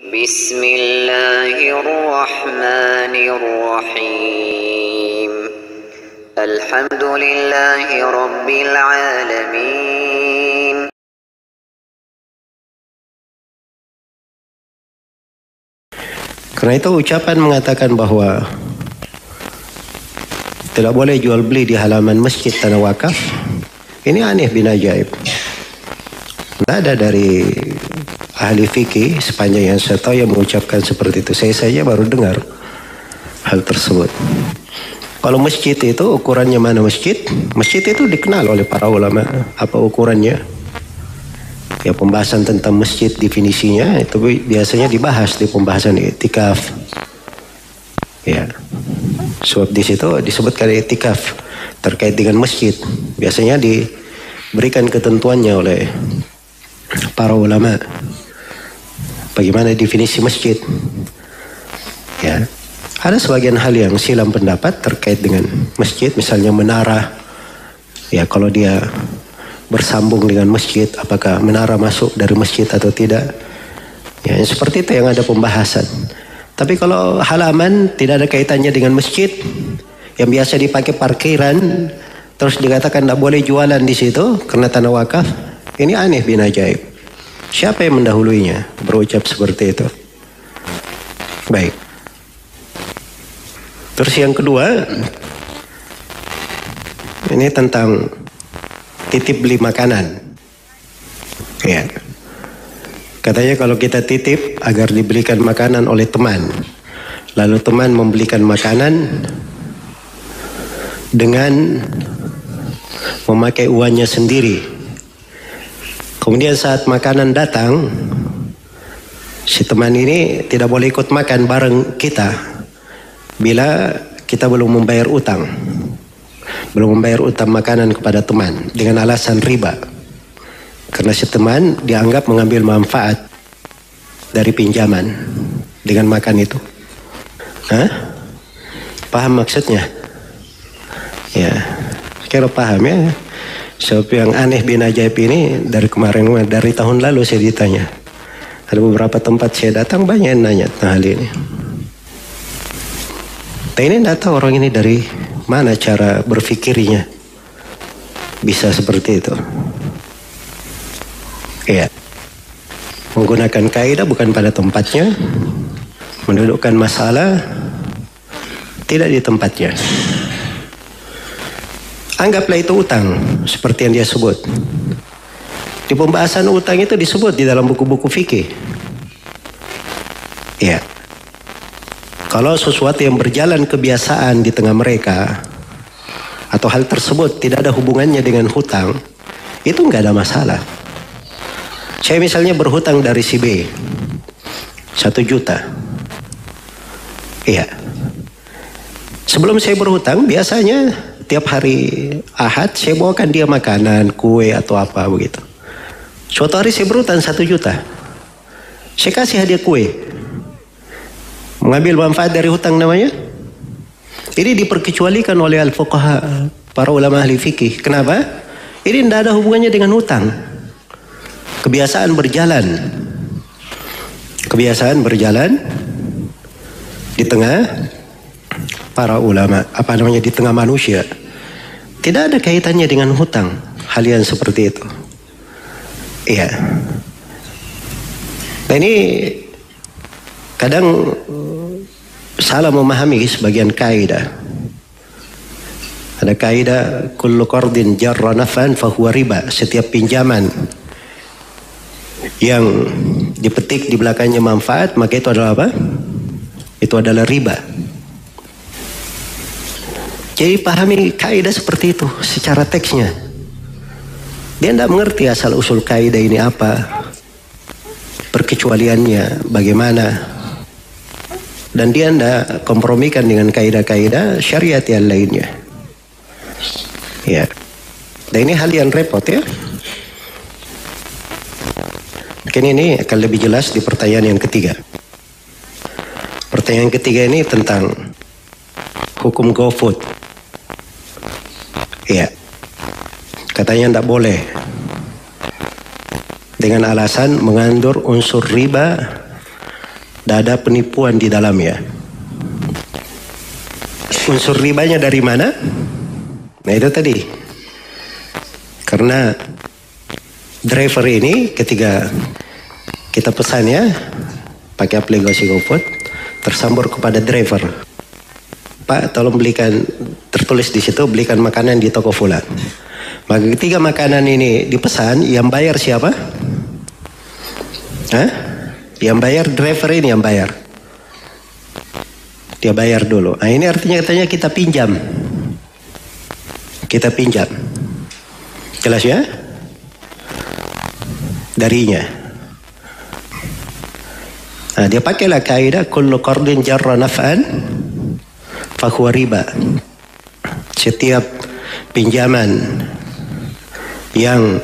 Bismillahirrahmanirrahim. Alhamdulillahi rabbil alamin. Karena itu ucapan mengatakan bahwa tidak boleh jual beli di halaman masjid tanah wakaf, ini aneh bin ajaib. Tidak ada dari ahli fikih sepanjang yang saya tahu yang mengucapkan seperti itu. Saya saja baru dengar hal tersebut. Kalau masjid itu ukurannya mana masjid? Masjid itu dikenal oleh para ulama. Apa ukurannya? Ya, pembahasan tentang masjid definisinya itu biasanya dibahas di pembahasan i'tikaf. Ya. Sebab di situ disebutkan i'tikaf terkait dengan masjid. Biasanya diberikan ketentuannya oleh para ulama. Bagaimana definisi masjid? Ya. Ada sebagian hal yang silam pendapat terkait dengan masjid, misalnya menara. Ya, kalau dia bersambung dengan masjid, apakah menara masuk dari masjid atau tidak? Ya, seperti itu yang ada pembahasan. Tapi kalau halaman tidak ada kaitannya dengan masjid, yang biasa dipakai parkiran, terus dikatakan tidak boleh jualan di situ karena tanah wakaf, ini aneh bin ajaib. Siapa yang mendahulunya berucap seperti itu? Baik. Terus yang kedua, ini tentang titip beli makanan. Ya. Katanya kalau kita titip agar dibelikan makanan oleh teman, lalu teman membelikan makanan dengan memakai uangnya sendiri. Kemudian saat makanan datang, si teman ini tidak boleh ikut makan bareng kita bila kita belum membayar utang. Belum membayar utang makanan kepada teman dengan alasan riba. Karena si teman dianggap mengambil manfaat dari pinjaman dengan makan itu. Hah? Paham maksudnya? Ya, kira paham ya. Sebab yang aneh bin ajaib ini dari kemarin, dari tahun lalu saya ditanya. Ada beberapa tempat saya datang banyak yang nanya tentang hal ini. Tapi ini tidak tahu orang ini dari mana cara berfikirnya bisa seperti itu. Ya, menggunakan kaidah bukan pada tempatnya, mendudukkan masalah tidak di tempatnya. Anggaplah itu utang seperti yang dia sebut. Di pembahasan utang itu disebut di dalam buku-buku fikih. Ya. Kalau sesuatu yang berjalan kebiasaan di tengah mereka atau hal tersebut tidak ada hubungannya dengan hutang, itu nggak ada masalah. Saya misalnya berhutang dari si B 1 juta. Iya. Sebelum saya berhutang, biasanya tiap hari Ahad saya bawakan dia makanan, kue atau apa begitu. Suatu hari saya berhutang 1 juta. Saya kasih hadiah kue. Mengambil manfaat dari hutang namanya? Ini diperkecualikan oleh al-fuqaha, para ulama ahli fikih. Kenapa? Ini tidak ada hubungannya dengan hutang. Kebiasaan berjalan. Kebiasaan berjalan di tengah para ulama, di tengah manusia. Tidak ada kaitannya dengan hutang. Hal yang seperti itu. Iya. Nah, ini kadang salah memahami sebagian kaidah. Ada kaidah kullu qardin jarra naf'an fahuwa riba. Setiap pinjaman yang dipetik di belakangnya manfaat, maka itu adalah apa? Itu adalah riba. Jadi pahami kaidah seperti itu secara teksnya. Dia tidak mengerti asal usul kaidah ini apa, perkecualiannya bagaimana. Dan dia tidak kompromikan dengan kaidah-kaidah syariat yang lainnya. Ya. Dan ini hal yang repot ya. Mungkin ini akan lebih jelas di pertanyaan yang ketiga. Pertanyaan ketiga ini tentang hukum GoFood. Ya. Katanya tidak boleh. Dengan alasan mengandung unsur riba Tidak ada penipuan di dalamnya. Unsur ribanya dari mana? Nah itu tadi. Karena driver ini ketika kita pesan ya pakai aplikasi GoFood, tersambung kepada driver. Pak, tolong belikan, tertulis di situ belikan makanan di toko fulan. Maka ketika makanan ini dipesan, yang bayar siapa? Hah? Yang bayar driver ini yang bayar. Dia bayar dulu. Nah ini artinya katanya kita pinjam. Kita pinjam. Jelas ya? Darinya. Nah, dia pakailah kaidah kullu qardin jarra naf'an fahuwa riba. Setiap pinjaman yang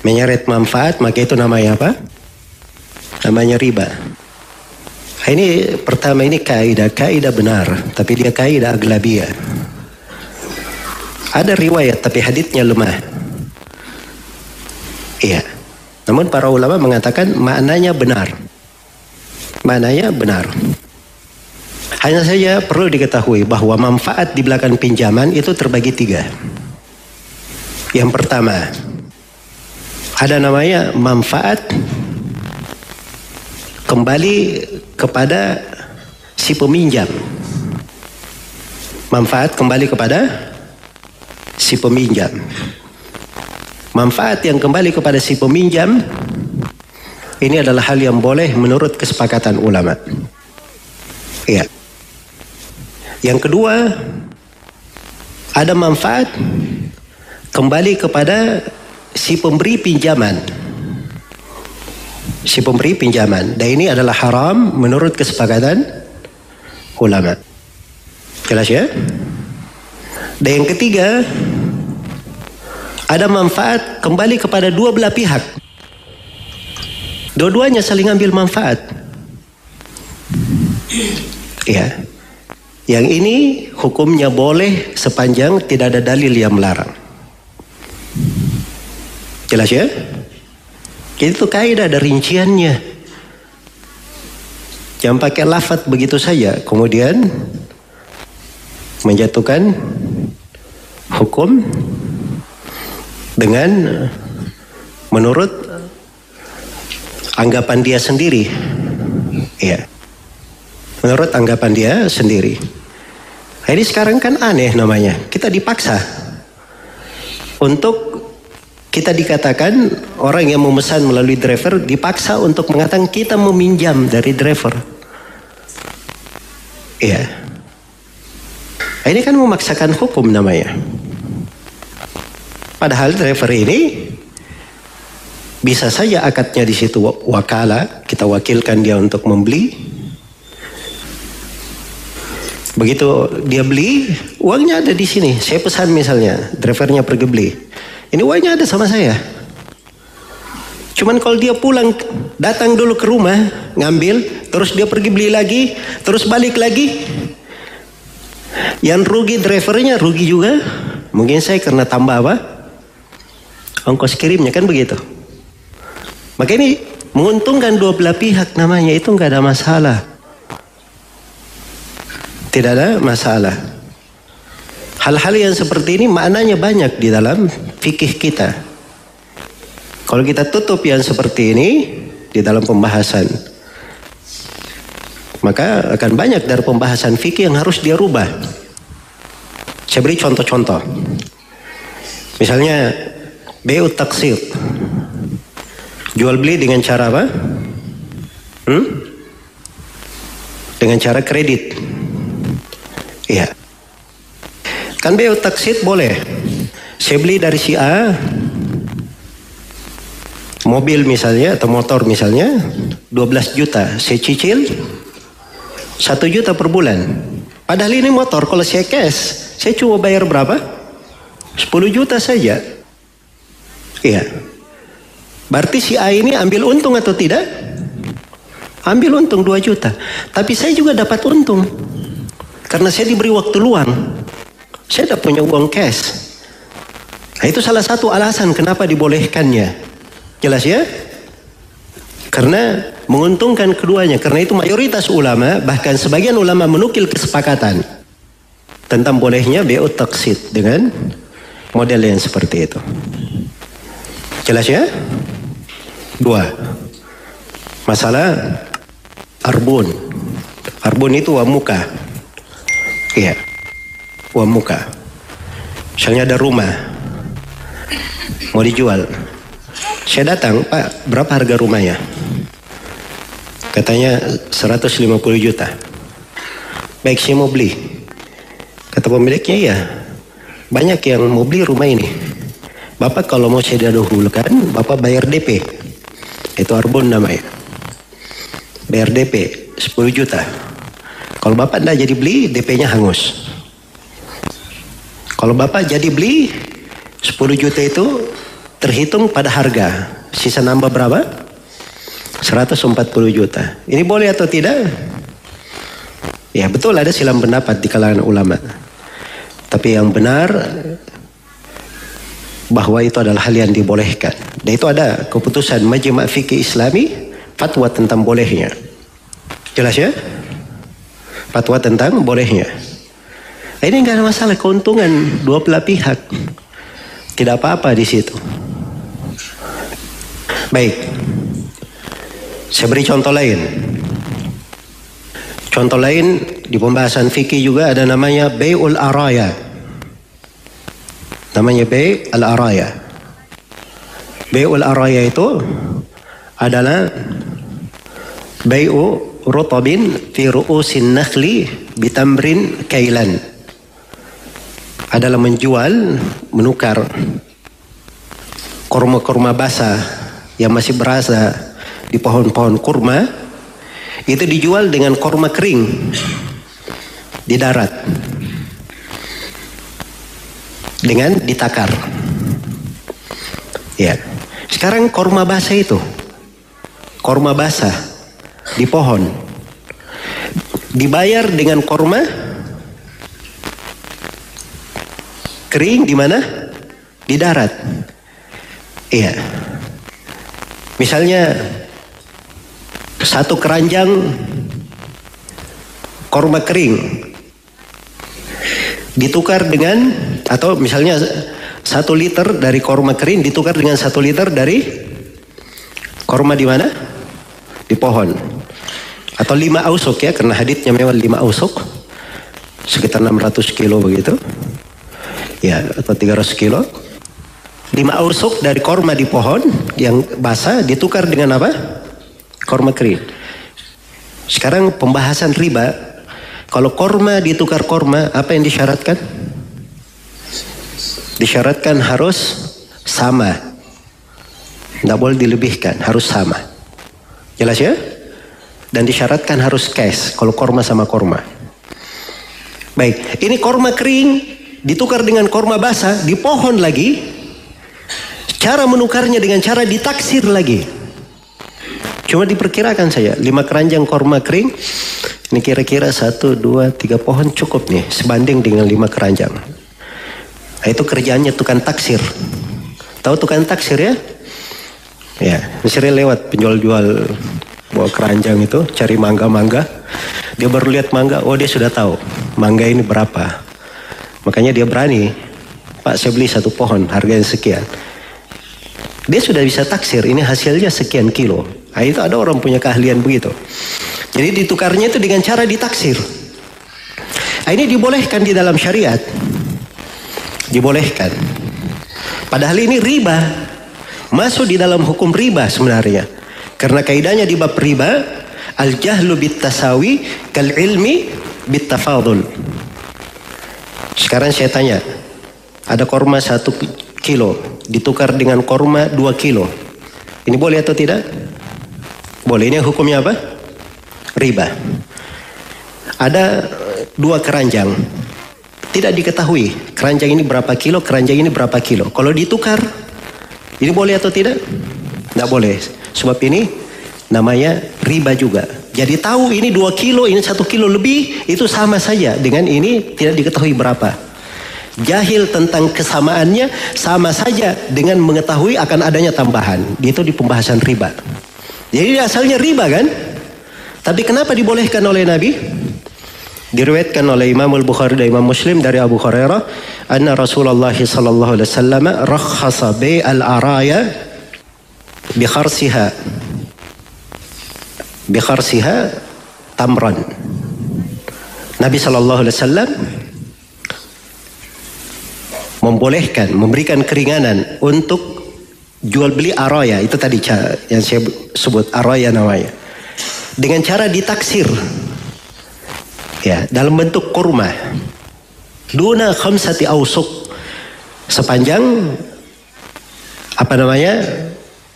menyeret manfaat maka itu namanya apa? Namanya riba. Ini pertama ini kaidah benar, tapi dia kaidah aglabiyah. Ada riwayat tapi haditsnya lemah. Iya. Namun para ulama mengatakan maknanya benar. Maknanya benar. Hanya saja perlu diketahui bahwa manfaat di belakang pinjaman itu terbagi 3. Yang pertama, ada namanya manfaat kembali kepada si peminjam. Manfaat kembali kepada si peminjam. Manfaat yang kembali kepada si peminjam ini adalah hal yang boleh menurut kesepakatan ulama. Iya. Yang kedua, ada manfaat kembali kepada si pemberi pinjaman. Si pemberi pinjaman. Dan ini adalah haram menurut kesepakatan ulama. Jelas ya? Dan yang ketiga, ada manfaat kembali kepada dua belah pihak. Dua-duanya saling ambil manfaat. Ya. Yang ini hukumnya boleh sepanjang tidak ada dalil yang melarang. Jelas ya? Itu kaidah ada rinciannya. Jangan pakai lafaz begitu saja kemudian menjatuhkan hukum dengan menurut anggapan dia sendiri. Ya. Menurut anggapan dia sendiri. Nah, ini sekarang kan aneh namanya. Kita dipaksa untuk kita dikatakan orang yang memesan melalui driver dipaksa untuk mengatakan kita meminjam dari driver. Iya. Nah, ini kan memaksakan hukum namanya. Padahal driver ini bisa saja akadnya di situ wakala, kita wakilkan dia untuk membeli. Begitu dia beli, uangnya ada di sini. Saya pesan misalnya, drivernya pergi beli. Ini uangnya ada sama saya. Cuman kalau dia pulang, datang dulu ke rumah, ngambil, terus dia pergi beli lagi, terus balik lagi. Yang rugi drivernya, rugi juga. Mungkin saya karena tambah apa? Ongkos kirimnya, kan begitu. Maka ini menguntungkan dua belah pihak namanya, itu nggak ada masalah. Tidak ada masalah. Hal-hal yang seperti ini maknanya banyak di dalam fikih kita. Kalau kita tutup yang seperti ini di dalam pembahasan, maka akan banyak dari pembahasan fikih yang harus dia rubah. Saya beri contoh-contoh. Misalnya bai'ut taqsid. Jual beli dengan cara apa? Dengan cara kredit. Iya. Kan bai'ut taqsid boleh. Saya beli dari si A mobil misalnya atau motor misalnya 12 juta. Saya cicil 1 juta per bulan. Padahal ini motor kalau saya cash, saya cuma bayar berapa? 10 juta saja. Iya. Berarti si A ini ambil untung atau tidak? Ambil untung 2 juta. Tapi saya juga dapat untung. Karena saya diberi waktu luang. Saya tidak punya uang cash. Nah, itu salah satu alasan kenapa dibolehkannya. Jelas ya? Karena menguntungkan keduanya. Karena itu mayoritas ulama, bahkan sebagian ulama menukil kesepakatan tentang bolehnya bai'ut taqsid dengan model yang seperti itu. Jelas ya? Dua. Masalah arbun. Arbun itu uang muka. Iya. Uang muka. Misalnya ada rumah mau dijual. Saya datang, Pak, berapa harga rumahnya? Katanya 150 juta. Baik, saya mau beli. Kata pemiliknya, iya, banyak yang mau beli rumah ini. Bapak kalau mau saya dahulukan, Bapak bayar DP. Itu arbun namanya. Bayar DP 10 juta. Kalau Bapak tidak jadi beli, DP-nya hangus. Kalau Bapak jadi beli, 10 juta itu terhitung pada harga. Sisa nambah berapa? 140 juta. Ini boleh atau tidak? Ya betul, ada silang pendapat di kalangan ulama. Tapi yang benar bahwa itu adalah hal yang dibolehkan. Dan itu ada keputusan Majma' Fiqih Islami, fatwa tentang bolehnya. Jelas ya? Fatwa tentang bolehnya. Ini enggak ada masalah, keuntungan dua belah pihak. Tidak apa-apa di situ. Baik. Saya beri contoh lain. Contoh lain di pembahasan fikih juga ada namanya bai'ul araya. Namanya bai'ul araya. Bai'ul araya itu adalah bai'u rutabin fi ru'usin nakhli bitamrin kailan. Adalah menjual, menukar kurma-kurma basah yang masih berasa di pohon-pohon kurma, itu dijual dengan kurma kering di darat dengan ditakar. Ya, sekarang kurma basah itu, kurma basah di pohon, dibayar dengan kurma kering di mana? Di darat. Iya. Misalnya satu keranjang kurma kering ditukar dengan, atau misalnya 1 liter dari kurma kering ditukar dengan 1 liter dari kurma di mana? Di pohon. Atau 5 ausuk ya, karena haditsnya memang 5 ausuk, sekitar 600 kilo begitu. Ya, atau 300 kilo. 5 ausuk dari kurma di pohon yang basah ditukar dengan apa? Kurma kering. Sekarang pembahasan riba. Kalau kurma ditukar kurma, apa yang disyaratkan? Disyaratkan harus sama. Tidak boleh dilebihkan, harus sama. Jelas ya? Dan disyaratkan harus cash kalau kurma sama kurma. Baik, ini kurma kering ditukar dengan kurma basah di pohon lagi. Cara menukarnya dengan cara ditaksir lagi. Cuma diperkirakan saya 5 keranjang kurma kering, ini kira-kira 1, 2, 3 pohon cukup nih, sebanding dengan 5 keranjang. Nah, itu kerjaannya tukang taksir. Tahu tukang taksir ya? Ya, misalnya lewat penjual-jual bawa keranjang itu, cari mangga-mangga. Dia baru lihat mangga, oh dia sudah tahu mangga ini berapa. Makanya dia berani, Pak saya beli 1 pohon, harganya sekian. Dia sudah bisa taksir, ini hasilnya sekian kilo. Nah, itu ada orang punya keahlian begitu. Jadi ditukarnya itu dengan cara ditaksir. Nah, ini dibolehkan di dalam syariat. Dibolehkan. Padahal ini riba. Masuk di dalam hukum riba sebenarnya. Karena kaidahnya di bab riba, al-jahlu bit-tasawi kal-ilmi bit-tafadul. Sekarang saya tanya, ada kurma 1 kilo ditukar dengan kurma 2 kilo. Ini boleh atau tidak? Boleh. Ini hukumnya apa? Riba. Ada 2 keranjang. Tidak diketahui keranjang ini berapa kilo, keranjang ini berapa kilo. Kalau ditukar, ini boleh atau tidak? Tidak boleh. Sebab ini namanya riba juga. Jadi tahu ini 2 kilo, ini 1 kilo lebih, itu sama saja dengan ini tidak diketahui berapa. Jahil tentang kesamaannya sama saja dengan mengetahui akan adanya tambahan. Itu di pembahasan riba. Jadi asalnya riba kan? Tapi kenapa dibolehkan oleh Nabi? Diriwayatkan oleh Imam Al-Bukhari dan Imam Muslim dari Abu Hurairah, anna Rasulullah sallallahu alaihi wasallam rakhasa bi al-araya bi kharsiha tamran. Nabi sallallahu alaihi wasallam membolehkan, memberikan keringanan untuk jual beli araya. Itu tadi yang saya sebut araya namanya. Dengan cara ditaksir. Ya, dalam bentuk kurma. Duna khamsati ausuk. Sepanjang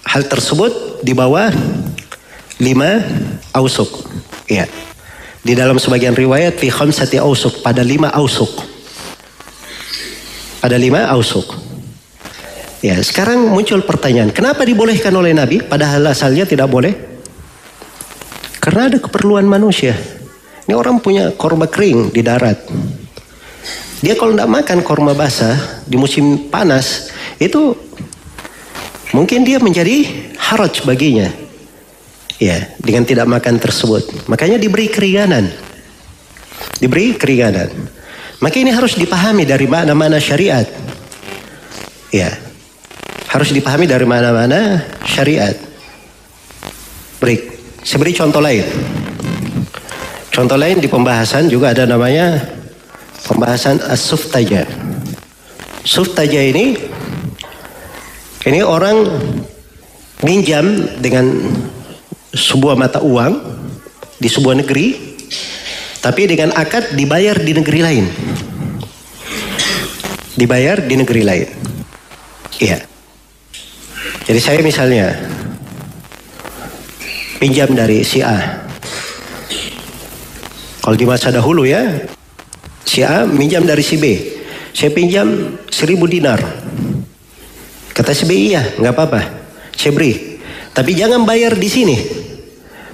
hal tersebut di bawah 5 ausuk. Ya. Di dalam sebagian riwayat fi khamsati ausuk, pada 5 ausuk. Pada 5 ausuk. Ya, sekarang muncul pertanyaan, kenapa dibolehkan oleh Nabi padahal asalnya tidak boleh? Karena ada keperluan manusia. Ini orang punya korma kering di darat. Dia kalau tidak makan korma basah di musim panas, itu mungkin dia menjadi haraj baginya. Ya, dengan tidak makan tersebut. Makanya diberi keringanan. Diberi keringanan. Maka ini harus dipahami dari mana-mana syariat. Ya. Harus dipahami dari mana-mana syariat. Saya beri contoh lain. Contoh lain di pembahasan juga ada namanya pembahasan as-suftaja. Suftaja ini orang minjam dengan sebuah mata uang di sebuah negeri, tapi dengan akad dibayar di negeri lain. Dibayar di negeri lain. Iya. Jadi saya misalnya pinjam dari si A. Kalau di masa dahulu ya, si A minjam dari si B. Saya pinjam 1.000 dinar. Kata si B, iya, nggak apa-apa. Saya beri. Tapi jangan bayar di sini.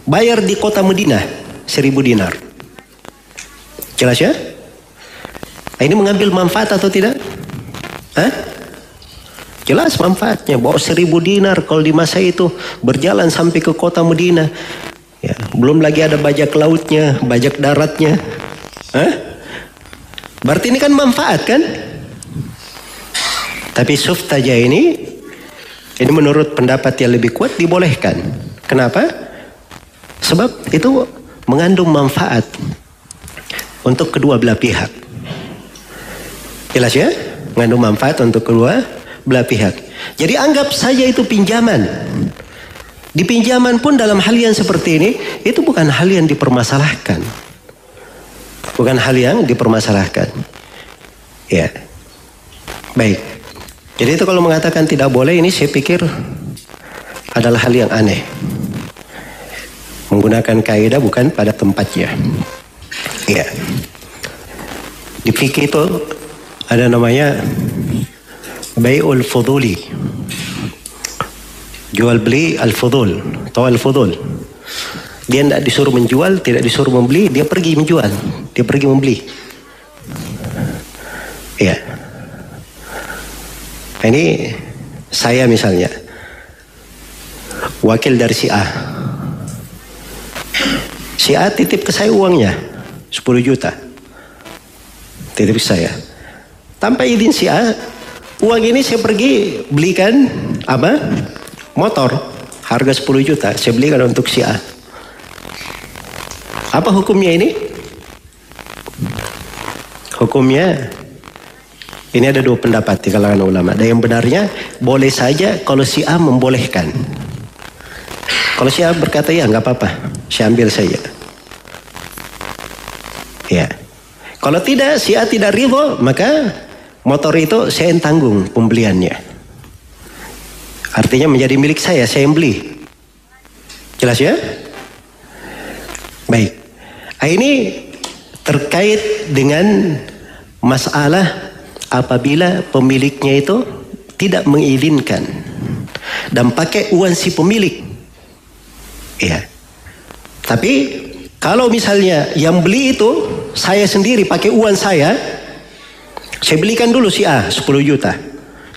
Bayar di kota Madinah 1.000 dinar. Jelas ya? Ini mengambil manfaat atau tidak? Hah? Jelas manfaatnya. Bawa 1.000 dinar kalau di masa itu berjalan sampai ke kota Madinah. Ya, belum lagi ada bajak lautnya, bajak daratnya. Hah? Berarti ini kan manfaat kan? Tapi suftaja ini menurut pendapat yang lebih kuat dibolehkan. Kenapa? Sebab itu mengandung manfaat untuk kedua belah pihak. Jelas ya? Mengandung manfaat untuk kedua belah pihak. Jadi anggap saja itu pinjaman. Di pinjaman pun dalam hal yang seperti ini, itu bukan hal yang dipermasalahkan. Bukan hal yang dipermasalahkan. Ya. Baik. Jadi itu kalau mengatakan tidak boleh, ini saya pikir adalah hal yang aneh. Menggunakan kaidah bukan pada tempatnya. Ya. Di fikih itu ada namanya bai'ul fuduli. Jual beli al-fudul atau al-fudul. Dia tidak disuruh menjual, tidak disuruh membeli, dia pergi menjual, dia pergi membeli. Ya. Ini saya misalnya wakil dari si A. Si A titip ke saya uangnya 10 juta. Titip ke saya. Tanpa izin si A, uang ini saya pergi belikan apa? Motor harga 10 juta saya belikan untuk si A. Apa hukumnya ini? Hukumnya ini ada dua pendapat di kalangan ulama. Dan yang benarnya boleh saja kalau si A membolehkan. Kalau si A berkata ya nggak apa-apa, saya ambil saja. Ya. Kalau tidak, si A tidak ridho, maka motor itu saya yang tanggung pembeliannya. Artinya menjadi milik saya yang beli. Jelas ya? Baik. Ini terkait dengan masalah apabila pemiliknya itu tidak mengizinkan dan pakai uang si pemilik. Ya. Tapi kalau misalnya yang beli itu saya sendiri pakai uang saya belikan dulu si A 10 juta.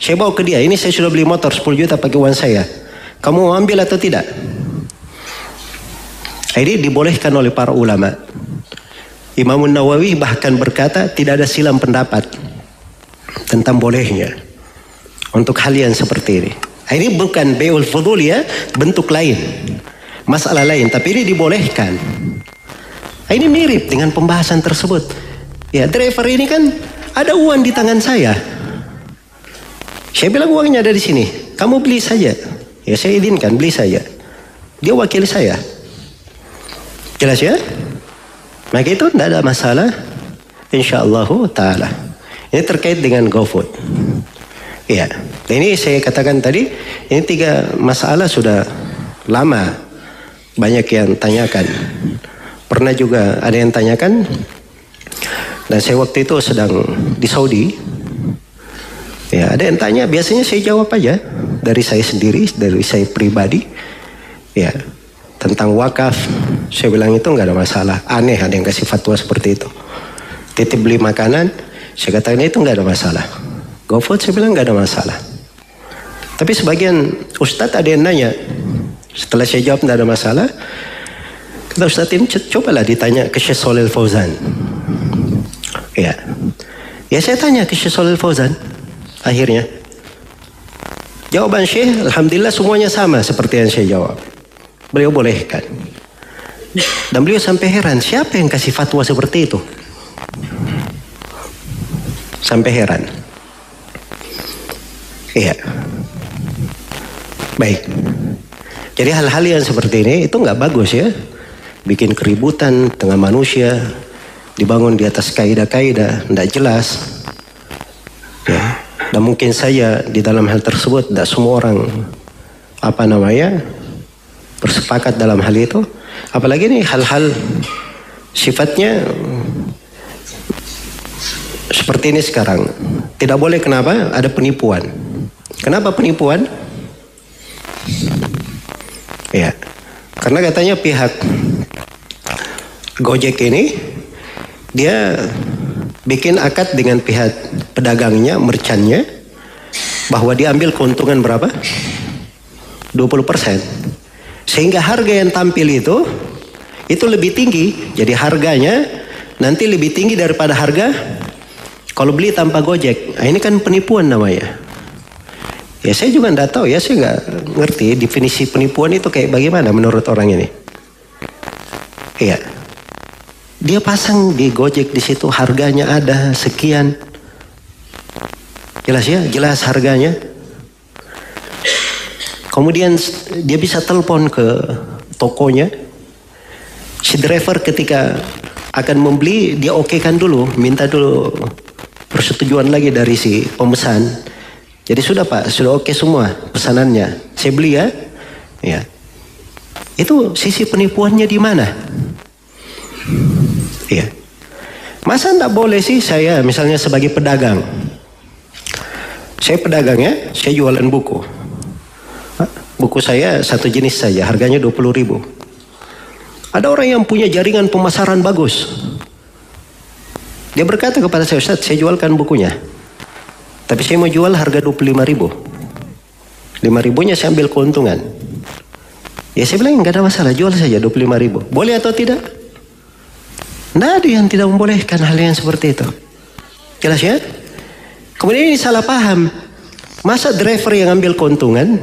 Saya bawa ke dia, ini saya sudah beli motor 10 juta pakai uang saya. Kamu mau ambil atau tidak? Ini dibolehkan oleh para ulama. Imam Nawawi bahkan berkata tidak ada silang pendapat tentang bolehnya untuk hal yang seperti ini. Ini bukan bai'ul fudul ya, bentuk lain, masalah lain, tapi ini dibolehkan. Ini mirip dengan pembahasan tersebut. Ya, driver ini kan ada uang di tangan saya. Saya bilang uangnya ada di sini, kamu beli saja. Ya saya izinkan, beli saja. Dia wakil saya. Jelas ya? Maka itu tidak ada masalah. InsyaAllah ta'ala. Ini terkait dengan GoFood. Ya, ini saya katakan tadi, ini 3 masalah sudah lama banyak yang tanyakan. Pernah juga ada yang tanyakan, dan saya waktu itu sedang di Saudi. Ya, ada yang tanya, biasanya saya jawab aja dari saya sendiri, dari saya pribadi. Ya, tentang wakaf, saya bilang itu nggak ada masalah. Aneh ada yang kasih fatwa seperti itu. Titip beli makanan, saya katakan itu nggak ada masalah. GoFood saya bilang nggak ada masalah. Tapi sebagian ustadz ada yang nanya, setelah saya jawab nggak ada masalah, kata ustadz ini cobalah ditanya ke Syekh Shalih Al-Fauzan. Ya, saya tanya ke Syekh Shalih Al-Fauzan. Akhirnya jawaban Syekh, alhamdulillah semuanya sama seperti yang saya jawab. Beliau bolehkan. Dan beliau sampai heran, siapa yang kasih fatwa seperti itu? Sampai heran. Iya. Baik. Jadi hal-hal yang seperti ini itu nggak bagus ya. Bikin keributan tengah manusia, dibangun di atas kaidah-kaidah, tidak jelas. Ya. Dan mungkin saja di dalam hal tersebut tidak semua orang bersepakat dalam hal itu. Apalagi ini hal-hal sifatnya seperti ini sekarang. Tidak boleh, kenapa? Ada penipuan. Kenapa penipuan? Ya, karena katanya pihak Gojek ini dia bikin akad dengan pihak pedagangnya, merchantnya, bahwa dia ambil keuntungan berapa? 20%. Sehingga harga yang tampil itu lebih tinggi. Jadi harganya nanti lebih tinggi daripada harga kalau beli tanpa Gojek. Nah, ini kan penipuan namanya. Ya saya juga tidak tahu ya, saya nggak ngerti definisi penipuan itu kayak bagaimana menurut orang ini. Iya. Dia pasang di Gojek di situ harganya ada sekian. Jelas ya, jelas harganya. Kemudian dia bisa telepon ke tokonya. Si driver ketika akan membeli, dia okekan dulu, minta dulu persetujuan lagi dari si pemesan. Jadi sudah Pak, sudah oke semua pesanannya. Saya beli ya. Ya. Itu sisi penipuannya di mana? Iya. Masa enggak boleh sih saya misalnya sebagai pedagang. Saya pedagang ya, saya jualan buku. Buku saya satu jenis saja, harganya 20.000. Ada orang yang punya jaringan pemasaran bagus. Dia berkata kepada saya, Ustaz, saya jualkan bukunya. Tapi saya mau jual harga 25.000. 5.000-nya saya ambil keuntungan. Ya saya bilang enggak ada masalah, jual saja 25.000. Boleh atau tidak? Tidak ada yang tidak membolehkan hal yang seperti itu. Jelas ya? Kemudian ini salah paham. Masa driver yang ambil keuntungan?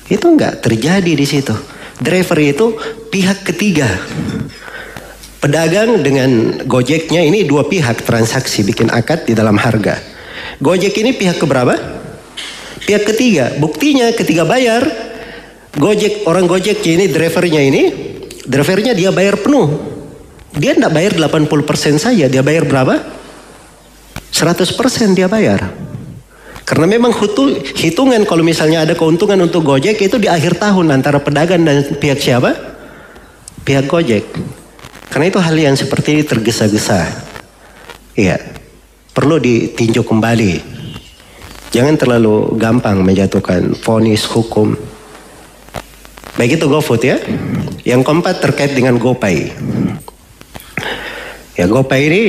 Itu enggak terjadi di situ. Driver itu pihak ketiga. Pedagang dengan Gojeknya ini dua pihak transaksi bikin akad di dalam harga. Gojek ini pihak keberapa? Pihak ketiga. Buktinya ketika bayar, Gojek, orang Gojeknya ini, drivernya dia bayar penuh. Dia tidak bayar 80% saja, dia bayar berapa? 100% dia bayar. Karena memang hitungan kalau misalnya ada keuntungan untuk Gojek itu di akhir tahun antara pedagang dan pihak siapa? Pihak Gojek. Karena itu hal yang seperti ini tergesa-gesa. Iya. Perlu ditinjau kembali. Jangan terlalu gampang menjatuhkan vonis hukum. Baik itu GoFood ya. Yang keempat terkait dengan GoPay. Ya GoPay ini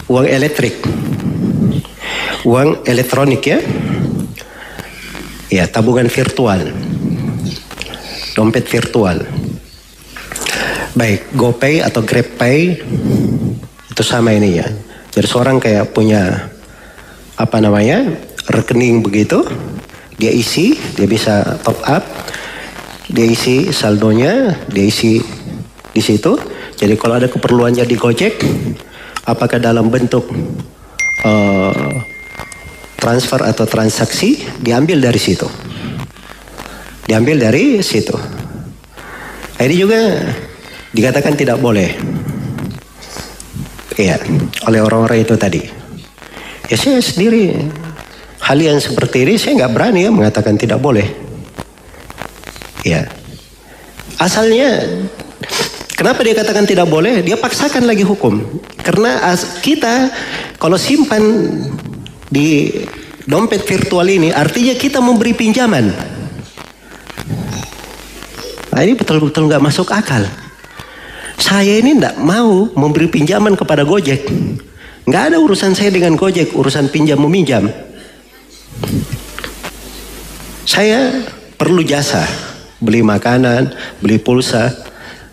uang elektrik. Uang elektronik ya. Ya, tabungan virtual. dompet virtual. Baik GoPay atau GrabPay itu sama ini ya. Jadi seorang kayak punya rekening begitu, dia isi, dia bisa top up, dia isi saldonya, dia isi di situ. Jadi kalau ada keperluannya di Gojek, apakah dalam bentuk transfer atau transaksi, diambil dari situ. Diambil dari situ. Ini juga dikatakan tidak boleh. Iya, oleh orang-orang itu tadi. Ya saya sendiri, hal yang seperti ini saya nggak berani ya mengatakan tidak boleh. Ya, asalnya kenapa dia katakan tidak boleh? Dia paksakan lagi hukum. Karena kita kalau simpan di dompet virtual ini, artinya kita memberi pinjaman. Nah, ini betul-betul nggak masuk akal. Saya ini tidak mau memberi pinjaman kepada Gojek. Nggak ada urusan saya dengan Gojek, urusan pinjam meminjam. Saya perlu jasa, beli makanan, beli pulsa,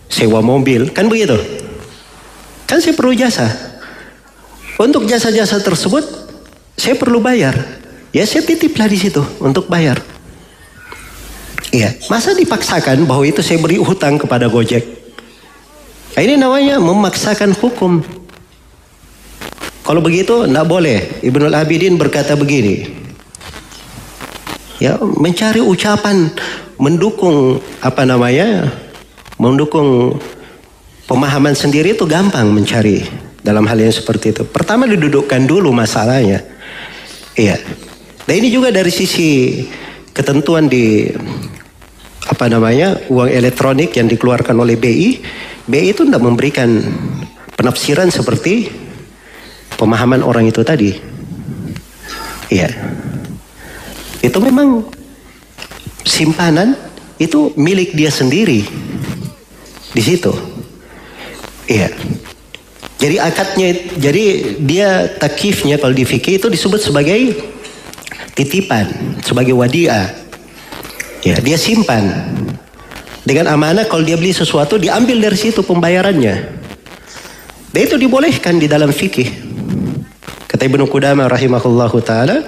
sewa mobil, kan begitu? Kan saya perlu jasa. Untuk jasa-jasa tersebut, saya perlu bayar. Ya saya titiplah di situ untuk bayar. Iya, masa dipaksakan bahwa itu saya beri hutang kepada Gojek? Ini namanya memaksakan hukum. Kalau begitu tidak boleh. Ibnul Abidin berkata begini. Ya, mencari ucapan mendukung mendukung pemahaman sendiri itu gampang mencari dalam hal yang seperti itu. Pertama didudukkan dulu masalahnya. Iya. Dan ini juga dari sisi ketentuan di uang elektronik yang dikeluarkan oleh BI. BI itu tidak memberikan penafsiran seperti pemahaman orang itu tadi. Iya. Itu memang simpanan itu milik dia sendiri di situ. Iya. Jadi akadnya, jadi dia takifnya kalau di fikih itu disebut sebagai titipan, sebagai wadiah. Ya, dia simpan. Dengan amanah kalau dia beli sesuatu diambil dari situ pembayarannya. Dan itu dibolehkan di dalam fikih. Kata Ibnu Qudamah rahimahullahu taala,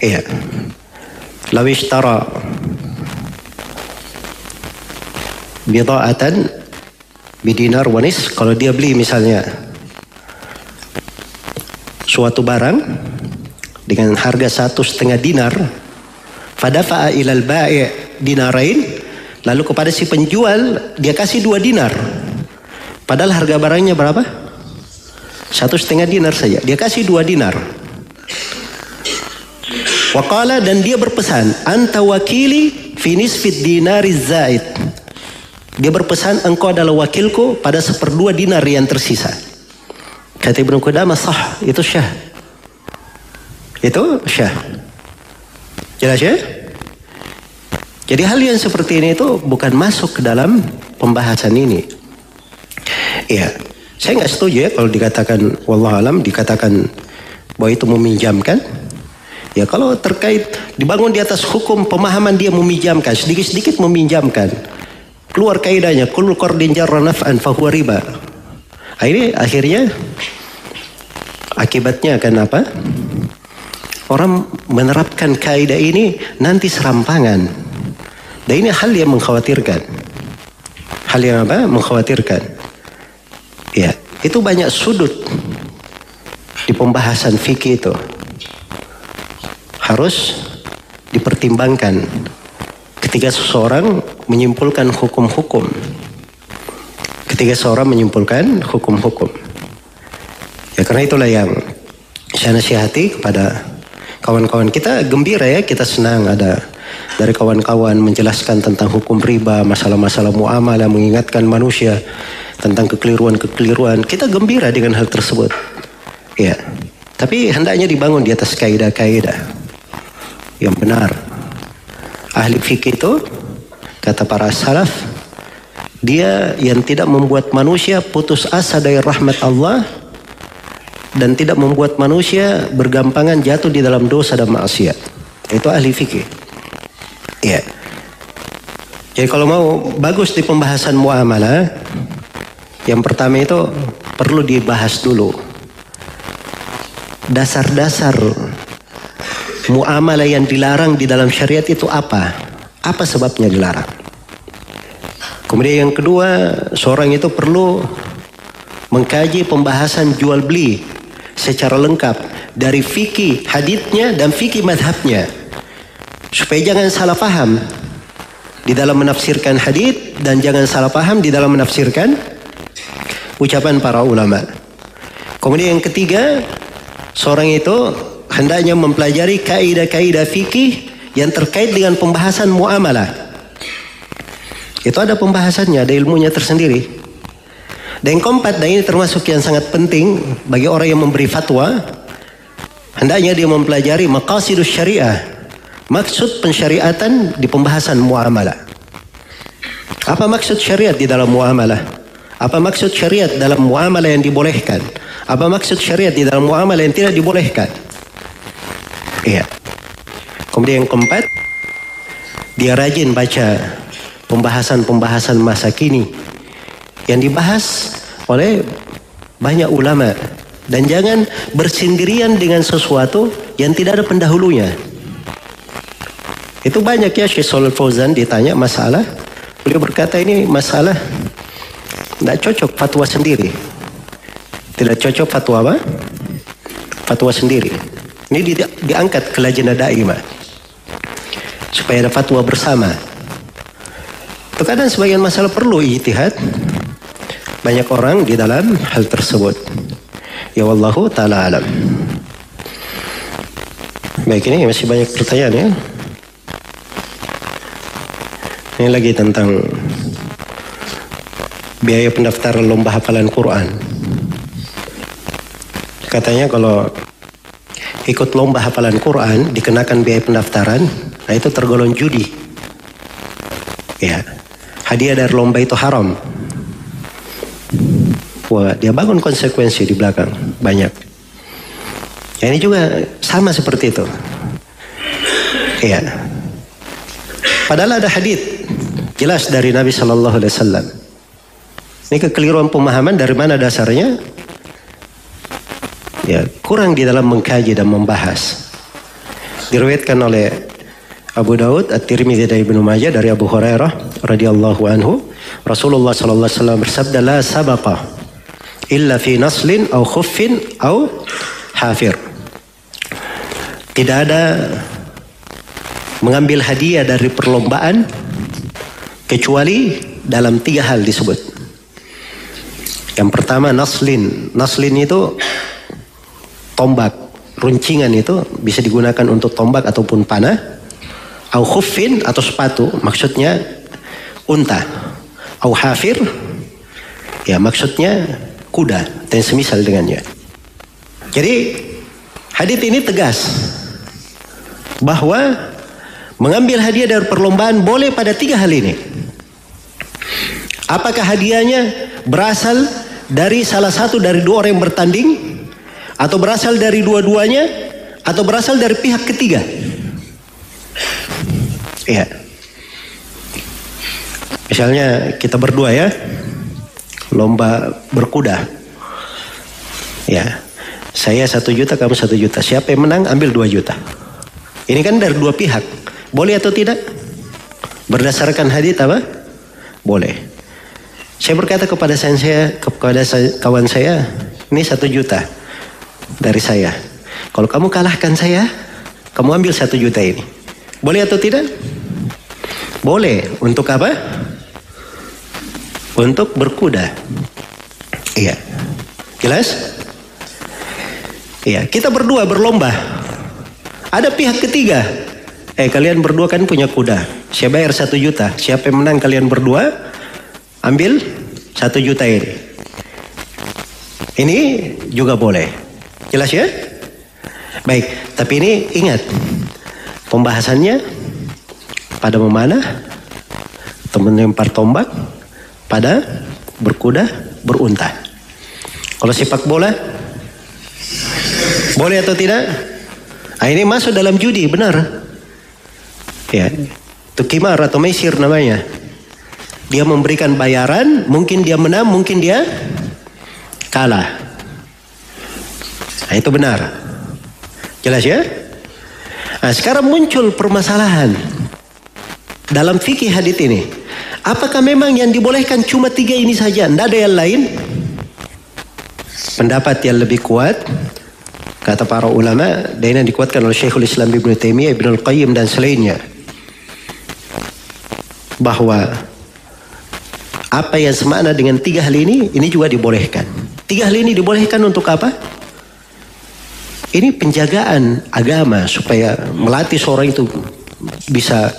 iya. Law ishtara bida'atan bidinar wa nis, kalau dia beli misalnya suatu barang dengan harga 1,5 dinar, fadafa'a ilal bai' dinarain, lalu kepada si penjual dia kasih 2 dinar. Padahal harga barangnya berapa? 1,5 dinar saja. Dia kasih 2 dinar. Waqala, dan dia berpesan, anta wakili fi nisfid dinariz zaid. Dia berpesan, engkau adalah wakilku pada 1/2 dinar yang tersisa. Kata Ibnu Qudamah, sah, itu syah. Itu syah. Jelas ya? Jadi hal yang seperti ini itu bukan masuk ke dalam pembahasan ini. Iya, saya nggak setuju ya kalau dikatakan wallahualam, dikatakan bahwa itu meminjamkan. Ya kalau terkait dibangun di atas hukum pemahaman dia meminjamkan, sedikit-sedikit meminjamkan. Keluar kaidahnya, kullu qardin jarra naf'an fahuwa riba. Ini akhirnya akibatnya akan apa? Orang menerapkan kaidah ini nanti serampangan. Dan ini hal yang mengkhawatirkan. Hal yang apa? Mengkhawatirkan. Ya, itu banyak sudut di pembahasan fikih itu. Harus dipertimbangkan ketika seseorang menyimpulkan hukum-hukum. Ketika seseorang menyimpulkan hukum-hukum. Ya karena itulah yang saya nasihati kepada kawan-kawan kita. Gembira ya, kita senang ada dari kawan-kawan menjelaskan tentang hukum riba, masalah-masalah muamalah, mengingatkan manusia tentang kekeliruan-kekeliruan. Kita gembira dengan hal tersebut. Ya, tapi hendaknya dibangun di atas kaidah-kaidah yang benar. Ahli fikih itu, kata para salaf, dia yang tidak membuat manusia putus asa dari rahmat Allah dan tidak membuat manusia bergampangan jatuh di dalam dosa dan maksiat. Itu ahli fikih. Ya. Jadi kalau mau bagus di pembahasan muamalah, yang pertama itu perlu dibahas dulu dasar-dasar muamalah yang dilarang di dalam syariat itu apa? Apa sebabnya dilarang? Kemudian yang kedua, seorang itu perlu mengkaji pembahasan jual beli secara lengkap dari fikih haditsnya dan fikih madhabnya, supaya jangan salah paham di dalam menafsirkan hadits dan jangan salah paham di dalam menafsirkan ucapan para ulama. Kemudian yang ketiga, seorang itu hendaknya mempelajari kaidah-kaidah fikih yang terkait dengan pembahasan muamalah. Itu ada pembahasannya, ada ilmunya tersendiri. Dan yang keempat, dan ini termasuk yang sangat penting bagi orang yang memberi fatwa, hendaknya dia mempelajari maqasidus syariah, maksud pensyariatan di pembahasan muamalah. Apa maksud syariat di dalam muamalah? Apa maksud syariat dalam muamalah yang dibolehkan? Apa maksud syariat di dalam muamalah yang tidak dibolehkan? Iya. Kemudian yang keempat, dia rajin baca pembahasan-pembahasan masa kini yang dibahas oleh banyak ulama. Dan jangan bersendirian dengan sesuatu yang tidak ada pendahulunya. Itu banyak ya, Syekh Shalih Fauzan ditanya masalah, beliau berkata ini masalah tidak cocok fatwa sendiri. Tidak cocok fatwa apa? Fatwa sendiri. Ini diangkat ke lajnah daimah supaya ada fatwa bersama. Terkadang sebagian masalah perlu ijtihad banyak orang di dalam hal tersebut. Ya wallahu ta'ala alam. Baik, ini masih banyak pertanyaan ya. Ini lagi tentang biaya pendaftaran lomba hafalan Quran. Katanya kalau ikut lomba hafalan Quran dikenakan biaya pendaftaran, nah itu tergolong judi. Ya, hadiah dari lomba itu haram. Wah, dia bangun konsekuensi di belakang banyak. Ya, ini juga sama seperti itu. Iya. Padahal ada hadits jelas dari Nabi Sallallahu Alaihi Wasallam. Ini kekeliruan pemahaman dari mana dasarnya? Ya, kurang di dalam mengkaji dan membahas. Diriwayatkan oleh Abu Daud, At-Tirmidzi dan Ibnu Majah dari Abu Hurairah radhiyallahu anhu, Rasulullah sallallahu alaihi wasallam bersabda, la sabaqa illa fi naslin aw khuffin aw hafir. Tidak ada mengambil hadiah dari perlombaan kecuali dalam 3 hal disebut. Yang pertama naslin. Naslin itu tombak, runcingan itu bisa digunakan untuk tombak ataupun panah. Au khuffin atau sepatu, maksudnya unta. Au hafir, ya maksudnya kuda dan semisal dengannya. Jadi hadits ini tegas bahwa mengambil hadiah dari perlombaan boleh pada 3 hal ini. Apakah hadiahnya berasal dari salah satu dari 2 orang yang bertanding, atau berasal dari dua-duanya, atau berasal dari pihak ketiga? Iya. Misalnya kita berdua ya, lomba berkuda. Ya, saya 1 juta, kamu 1 juta. Siapa yang menang ambil 2 juta. Ini kan dari 2 pihak. Boleh atau tidak? Berdasarkan hadits apa? Boleh. Saya berkata kepada kawan saya, ini 1 juta dari saya. Kalau kamu kalahkan saya, kamu ambil 1 juta ini. Boleh atau tidak? Boleh. Untuk apa? Untuk berkuda. Iya. Jelas? Iya. Kita berdua berlomba. Ada pihak ketiga. Kalian berdua kan punya kuda. Saya bayar 1 juta. Siapa yang menang kalian berdua, ambil 1 juta ini. Ini juga boleh. Jelas ya? Baik. Tapi ini ingat, pembahasannya pada memanah, teman lempar tombak, pada berkuda, berunta. Kalau sepak bola, boleh atau tidak? Nah, ini masuk dalam judi, benar. Ya, itu kimar atau mesir namanya. Dia memberikan bayaran, mungkin dia menang, mungkin dia kalah. Nah, itu benar. Jelas ya? Nah, sekarang muncul permasalahan dalam fikih hadits ini. Apakah memang yang dibolehkan cuma 3 ini saja, tidak ada yang lain? Pendapat yang lebih kuat, kata para ulama, dan yang dikuatkan oleh Syekhul Islam Ibnu Taimiyah, Ibnul Qayyim dan selainnya, bahwa apa yang semakna dengan 3 hal ini juga dibolehkan. 3 hal ini dibolehkan untuk apa? Ini penjagaan agama, supaya melatih seorang itu bisa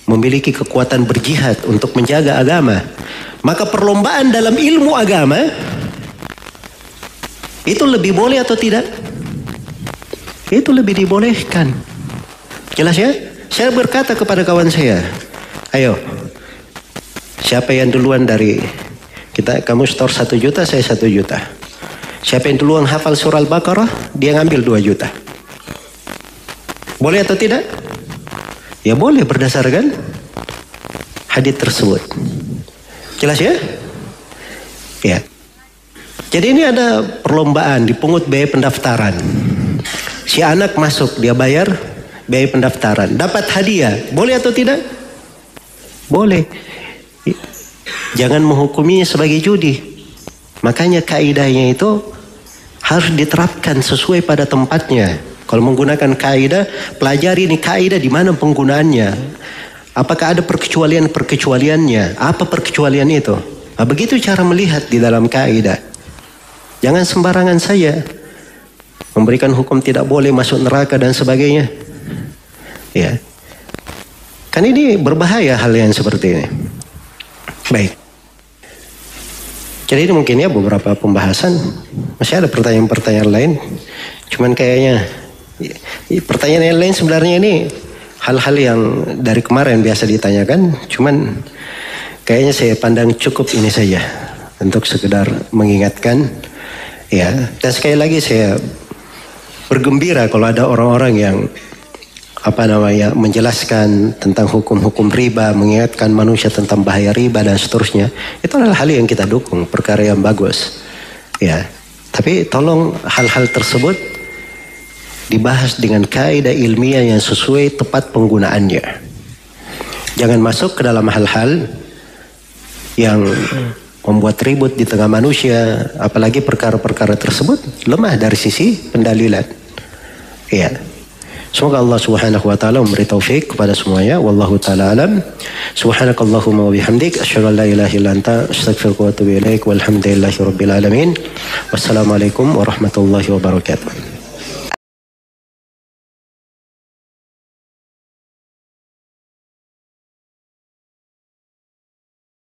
memiliki kekuatan berjihad untuk menjaga agama. Maka perlombaan dalam ilmu agama itu lebih boleh atau tidak? Itu lebih dibolehkan. Jelas ya? Saya berkata kepada kawan saya, ayo, siapa yang duluan dari kita, kamu store 1 juta, saya 1 juta. Siapa yang duluan hafal surah Al-Baqarah, dia ngambil 2 juta. Boleh atau tidak? Ya boleh berdasarkan hadits tersebut. Jelas ya? Ya. Jadi ini ada perlombaan, dipungut biaya pendaftaran. Si anak masuk, dia bayar biaya pendaftaran. Dapat hadiah, boleh atau tidak? Boleh. Jangan menghukuminya sebagai judi. Makanya kaidahnya itu harus diterapkan sesuai pada tempatnya. Kalau menggunakan kaidah, pelajari ini kaidah di mana penggunaannya. Apakah ada perkecualiannya? Apa perkecualian itu? Nah, begitu cara melihat di dalam kaidah. Jangan sembarangan saja memberikan hukum tidak boleh masuk neraka dan sebagainya. Ya. Kan ini berbahaya hal yang seperti ini. Baik. Jadi ini mungkin ya beberapa pembahasan. Masih ada pertanyaan-pertanyaan lain. Cuman kayaknya pertanyaan yang lain sebenarnya ini hal-hal yang dari kemarin biasa ditanyakan. Cuman kayaknya saya pandang cukup ini saja untuk sekedar mengingatkan. Ya, dan sekali lagi saya bergembira kalau ada orang-orang yang menjelaskan tentang hukum-hukum riba, mengingatkan manusia tentang bahaya riba dan seterusnya. Itu adalah hal yang kita dukung, perkara yang bagus. Ya, tapi tolong hal-hal tersebut dibahas dengan kaidah ilmiah yang sesuai tepat penggunaannya. Jangan masuk ke dalam hal-hal yang membuat ribut di tengah manusia, apalagi perkara-perkara tersebut lemah dari sisi pendalilan. Ya. Semoga Allah Subhanahu wa taala memberi taufik kepada semuanya. Wallahu taala alam. Subhanakallahumma wa bihamdik asyhadu an la ilaha illa anta astaghfiruka wa atubu ilaik. Walhamdulillahirabbil alamin. Wassalamualaikum warahmatullahi wabarakatuh.